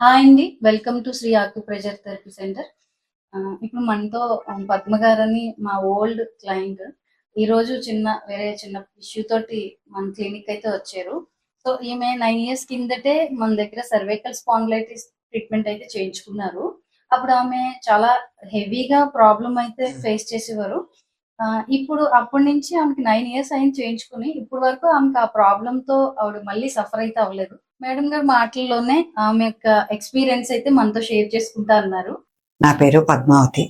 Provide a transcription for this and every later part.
Hi అండి. Welcome to Shri acupressure therapy centre. ఇప్పుడు మనతో పద్మ గారని మా ఓల్డ్ క్లయింట్. ఈరోజు వేరే చిన్న ఇష్యూ తోటి మన క్లినిక్ అయితే వచ్చారు. సో, ఈమె 9 ఇయర్స్ కిందటే మన దగ్గర సర్వైకల్ స్పాండిలైటిస్ ట్రీట్మెంట్ అయితే చేయించుకున్నారు. అప్పుడు ఆమె చాలా హెవీగా ప్రాబ్లమ్ అయితే ఫేస్ చేసేవారు. ఇప్పుడు అప్పటి నుంచి ఆమెకి 9 ఇయర్స్ అయింది చేయించుకుని. ఇప్పటి వరకు ఆమెకి ఆ ప్రాబ్లమ్‌తో ఆవిడ మళ్ళీ సఫర్ అయితే అవ్వలేదు. మేడం గారి మాటల్లోనే ఆమె యొక్క ఎక్స్‌పీరియన్స్ అయితే మనతో షేర్ చేసుకుంటా అన్నారు. నా పేరు పద్మావతి.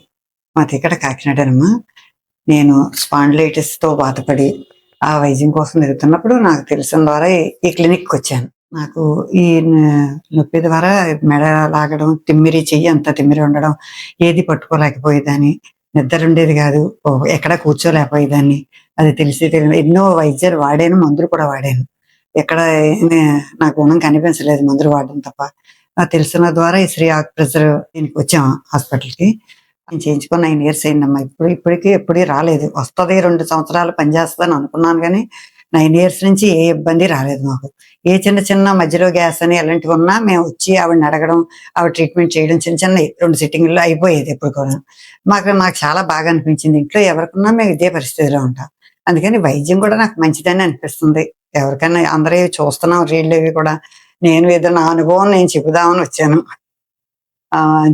మాది ఇక్కడ కాకినాడనమ్మా. నేను స్పాండిలైటిస్‌తో బాధపడి ఆ వైద్యం కోసం వెళ్తున్నప్పుడు నాకు తెలిసిన ద్వారా ఈ క్లినిక్‌కి వచ్చాను. నాకు ఈ నొప్పి ద్వారా మెడ లాగడం, తిమ్మిరి చెయ్యి అంతా తిమ్మిరి ఉండడం, ఏది పట్టుకోలేకపోయేదాన్ని, నిద్ర ఉండేది కాదు, ఎక్కడ కూర్చోలేకపోయేదాన్ని. అది తెలియదు ఎన్నో వైద్యాలు వాడాను, మందులు కూడా వాడాను. ఎక్కడ నా గుణం కనిపించలేదు మందులు వాడడం తప్ప. తెలిసిన ద్వారా ఈ శ్రీ ఆక్యుప్రెషర్ దీనికి వచ్చాం హాస్పిటల్‌కి. నేను చేయించుకొని 9 ఇయర్స్ అయిందమ్మా. ఇప్పటికి ఎప్పుడూ రాలేదు. వస్తది 2 సంవత్సరాలు పనిచేస్తదని అనుకున్నాను గానీ 9 ఇయర్స్ నుంచి ఏ ఇబ్బంది రాలేదు మాకు. ఏ చిన్న చిన్న మధ్యలో గ్యాస్ అని అలాంటివి ఉన్నా మేము వచ్చి ఆవిడని అడగడం, ఆవిడ ట్రీట్మెంట్ చేయడం చిన్న చిన్నయి 2 సిట్టింగుల్లో అయిపోయేది ఎప్పుడు కూడా. మాకు చాలా బాగా అనిపించింది. ఇంట్లో ఎవరికున్నా మేము ఇదే పరిస్థితిలో ఉంటాం. అందుకని వైద్యం కూడా నాకు మంచిదని అనిపిస్తుంది. ఎవరికైనా అందరివి చూస్తున్నాం రీల్లు ఇవి కూడా. నేను ఏదో నా అనుభవం నేను చెబుదామని వచ్చాను.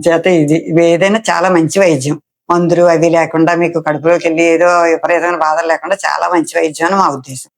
చేత ఇవి ఏదైనా చాలా మంచి వైద్యం. మందులు అవి లేకుండా మీకు కడుపులోకెళ్ళి ఏదో విపరీతమైన బాధలు లేకుండా చాలా మంచి వైద్యం అని మా ఉద్దేశం.